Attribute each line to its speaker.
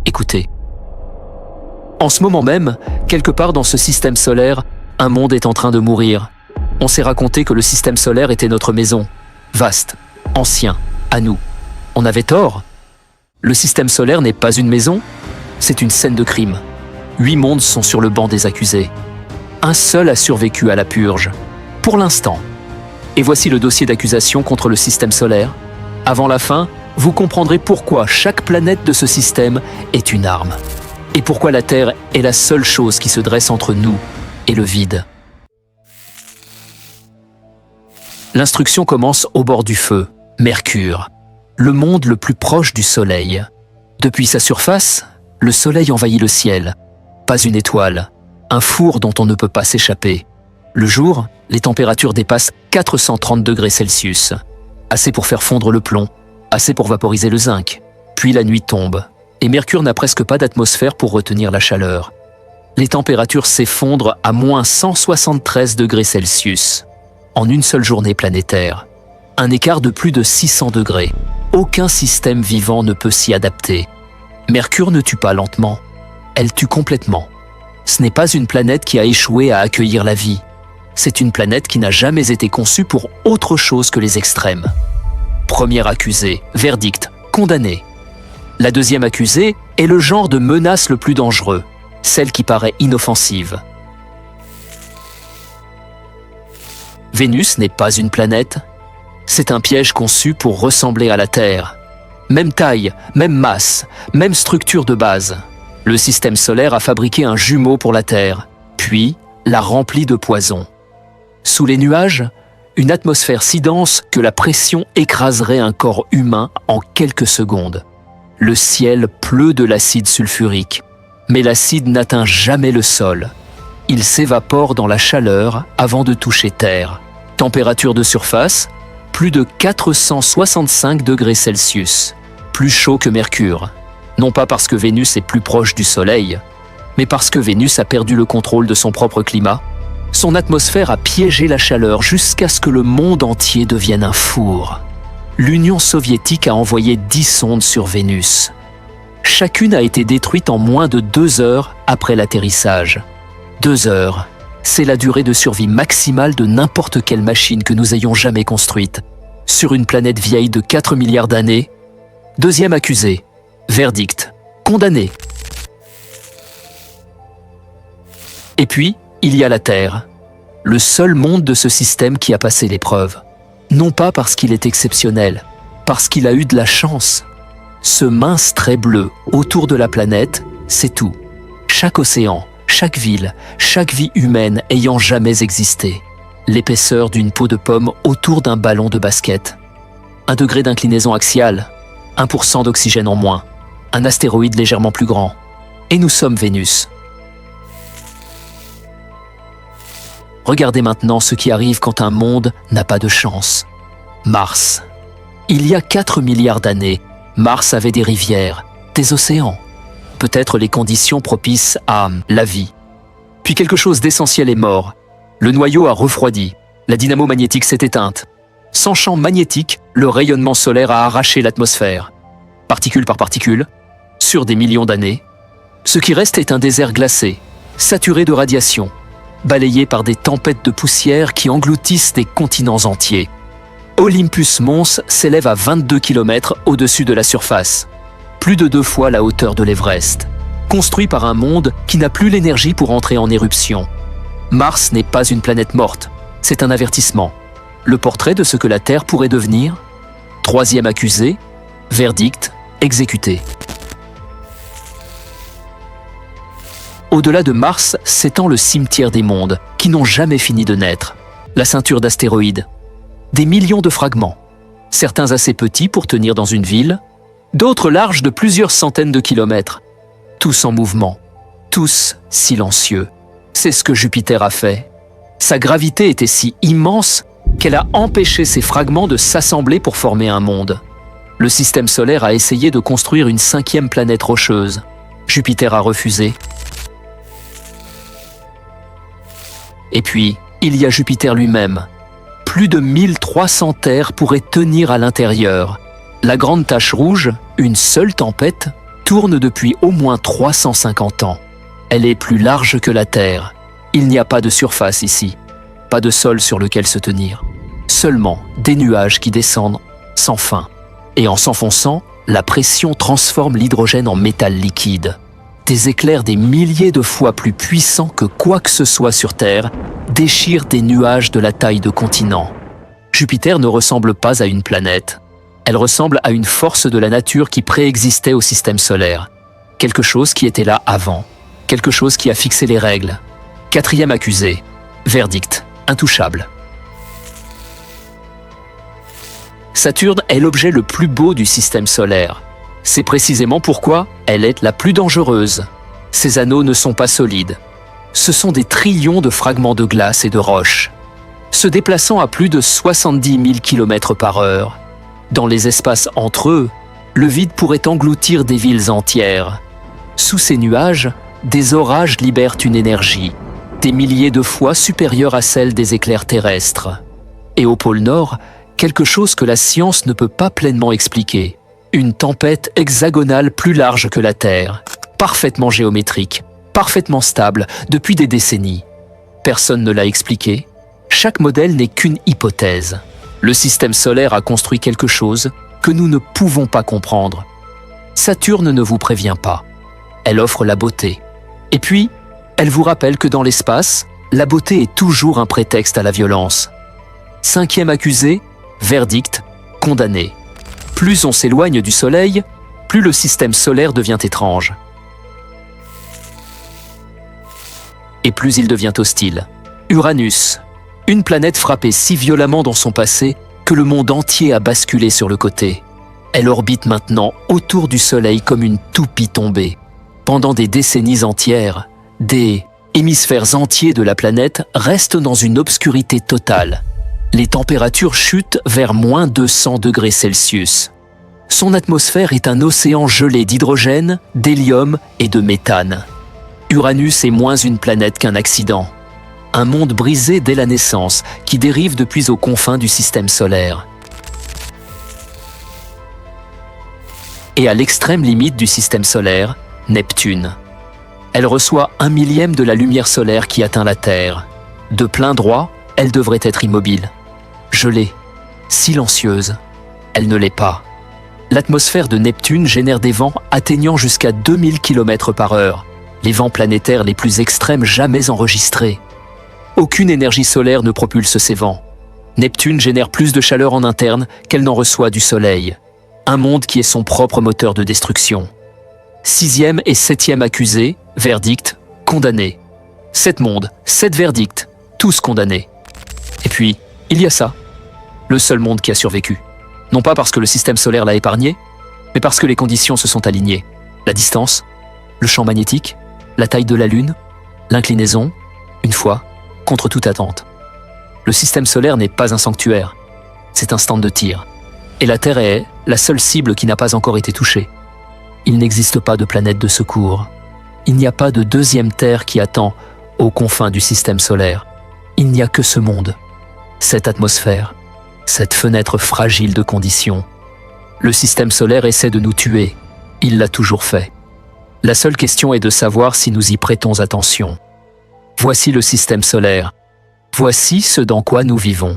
Speaker 1: Écoutez. En ce moment même, quelque part dans ce système solaire, un monde est en train de mourir. On s'est raconté que le système solaire était notre maison. Vaste, ancien, à nous. On avait tort. Le système solaire n'est pas une maison, c'est une scène de crime. 8 mondes sont sur le banc des accusés. Un seul a survécu à la purge. Pour l'instant. Et voici le dossier d'accusation contre le système solaire. Avant la fin, vous comprendrez pourquoi chaque planète de ce système est une arme. Et pourquoi la Terre est la seule chose qui se dresse entre nous et le vide. L'instruction commence au bord du feu, Mercure, le monde le plus proche du Soleil. Depuis sa surface, le Soleil envahit le ciel. Pas une étoile, un four dont on ne peut pas s'échapper. Le jour, les températures dépassent 430 degrés Celsius. Assez pour faire fondre le plomb, assez pour vaporiser le zinc. Puis la nuit tombe, et Mercure n'a presque pas d'atmosphère pour retenir la chaleur. Les températures s'effondrent à moins 173 degrés Celsius. En une seule journée planétaire. Un écart de plus de 600 degrés. Aucun système vivant ne peut s'y adapter. Mercure ne tue pas lentement, elle tue complètement. Ce n'est pas une planète qui a échoué à accueillir la vie. C'est une planète qui n'a jamais été conçue pour autre chose que les extrêmes. Premier accusé, verdict, condamné. La deuxième accusée est le genre de menace le plus dangereux, celle qui paraît inoffensive. Vénus n'est pas une planète, c'est un piège conçu pour ressembler à la Terre. Même taille, même masse, même structure de base. Le système solaire a fabriqué un jumeau pour la Terre, puis l'a rempli de poison. Sous les nuages, une atmosphère si dense que la pression écraserait un corps humain en quelques secondes. Le ciel pleut de l'acide sulfurique, mais l'acide n'atteint jamais le sol. Il s'évapore dans la chaleur avant de toucher Terre. Température de surface, plus de 465 degrés Celsius, plus chaud que Mercure. Non pas parce que Vénus est plus proche du Soleil, mais parce que Vénus a perdu le contrôle de son propre climat. Son atmosphère a piégé la chaleur jusqu'à ce que le monde entier devienne un four. L'Union soviétique a envoyé 10 sondes sur Vénus. Chacune a été détruite en moins de 2 heures après l'atterrissage. 2 heures, c'est la durée de survie maximale de n'importe quelle machine que nous ayons jamais construite. Sur une planète vieille de 4 milliards d'années, deuxième accusé, verdict, condamné. Et puis, il y a la Terre, le seul monde de ce système qui a passé l'épreuve. Non pas parce qu'il est exceptionnel, parce qu'il a eu de la chance. Ce mince trait bleu autour de la planète, c'est tout. Chaque océan, chaque ville, chaque vie humaine ayant jamais existé. L'épaisseur d'une peau de pomme autour d'un ballon de basket. 1 degré d'inclinaison axiale, 1% d'oxygène en moins, un astéroïde légèrement plus grand. Et nous sommes Vénus. Regardez maintenant ce qui arrive quand un monde n'a pas de chance. Mars. Il y a 4 milliards d'années, Mars avait des rivières, des océans. Peut-être les conditions propices à la vie. Puis quelque chose d'essentiel est mort. Le noyau a refroidi, la dynamo magnétique s'est éteinte. Sans champ magnétique, le rayonnement solaire a arraché l'atmosphère. Particule par particule, sur des millions d'années. Ce qui reste est un désert glacé, saturé de radiation, balayé par des tempêtes de poussière qui engloutissent des continents entiers. Olympus Mons s'élève à 22 km au-dessus de la surface, plus de 2 fois la hauteur de l'Everest, construit par un monde qui n'a plus l'énergie pour entrer en éruption. Mars n'est pas une planète morte, c'est un avertissement. Le portrait de ce que la Terre pourrait devenir. Troisième accusé, verdict, exécuté. Au-delà de Mars s'étend le cimetière des mondes qui n'ont jamais fini de naître. La ceinture d'astéroïdes. Des millions de fragments. Certains assez petits pour tenir dans une ville, d'autres larges de plusieurs centaines de kilomètres. Tous en mouvement, tous silencieux. C'est ce que Jupiter a fait. Sa gravité était si immense qu'elle a empêché ces fragments de s'assembler pour former un monde. Le système solaire a essayé de construire une 5e planète rocheuse. Jupiter a refusé. Et puis, il y a Jupiter lui-même. Plus de 1300 terres pourraient tenir à l'intérieur. La grande tache rouge, une seule tempête, tourne depuis au moins 350 ans. Elle est plus large que la Terre. Il n'y a pas de surface ici, pas de sol sur lequel se tenir. Seulement des nuages qui descendent sans fin. Et en s'enfonçant, la pression transforme l'hydrogène en métal liquide. Des éclairs des milliers de fois plus puissants que quoi que ce soit sur Terre déchirent des nuages de la taille de continents. Jupiter ne ressemble pas à une planète. Elle ressemble à une force de la nature qui préexistait au système solaire. Quelque chose qui était là avant. Quelque chose qui a fixé les règles. Quatrième accusé. Verdict. Intouchable. Saturne est l'objet le plus beau du système solaire. C'est précisément pourquoi elle est la plus dangereuse. Ses anneaux ne sont pas solides. Ce sont des trillions de fragments de glace et de roches. Se déplaçant à plus de 70 000 km/h, dans les espaces entre eux, le vide pourrait engloutir des villes entières. Sous ces nuages, des orages libèrent une énergie, des milliers de fois supérieure à celle des éclairs terrestres. Et au pôle Nord, quelque chose que la science ne peut pas pleinement expliquer. Une tempête hexagonale plus large que la Terre, parfaitement géométrique, parfaitement stable depuis des décennies. Personne ne l'a expliqué. Chaque modèle n'est qu'une hypothèse. Le système solaire a construit quelque chose que nous ne pouvons pas comprendre. Saturne ne vous prévient pas. Elle offre la beauté. Et puis, elle vous rappelle que dans l'espace, la beauté est toujours un prétexte à la violence. Cinquième accusé, verdict, condamné. Plus on s'éloigne du Soleil, plus le système solaire devient étrange. Et plus il devient hostile. Uranus, une planète frappée si violemment dans son passé que le monde entier a basculé sur le côté. Elle orbite maintenant autour du Soleil comme une toupie tombée. Pendant des décennies entières, des hémisphères entiers de la planète restent dans une obscurité totale. Les températures chutent vers moins 200 degrés Celsius. Son atmosphère est un océan gelé d'hydrogène, d'hélium et de méthane. Uranus est moins une planète qu'un accident. Un monde brisé dès la naissance qui dérive depuis aux confins du système solaire. Et à l'extrême limite du système solaire, Neptune. Elle reçoit 1/1000 de la lumière solaire qui atteint la Terre. De plein droit, elle devrait être immobile. Gelée, silencieuse, elle ne l'est pas. L'atmosphère de Neptune génère des vents atteignant jusqu'à 2000 km/h, les vents planétaires les plus extrêmes jamais enregistrés. Aucune énergie solaire ne propulse ces vents. Neptune génère plus de chaleur en interne qu'elle n'en reçoit du Soleil. Un monde qui est son propre moteur de destruction. Sixième et septième accusés, verdict, condamnés. 7 mondes, 7 verdicts, tous condamnés. Et puis, il y a ça, le seul monde qui a survécu. Non pas parce que le système solaire l'a épargné, mais parce que les conditions se sont alignées. La distance, le champ magnétique, la taille de la Lune, l'inclinaison, une fois, contre toute attente. Le système solaire n'est pas un sanctuaire, c'est un stand de tir. Et la Terre est la seule cible qui n'a pas encore été touchée. Il n'existe pas de planète de secours. Il n'y a pas de deuxième Terre qui attend aux confins du système solaire. Il n'y a que ce monde, cette atmosphère, cette fenêtre fragile de conditions. Le système solaire essaie de nous tuer. Il l'a toujours fait. La seule question est de savoir si nous y prêtons attention. Voici le système solaire. Voici ce dans quoi nous vivons.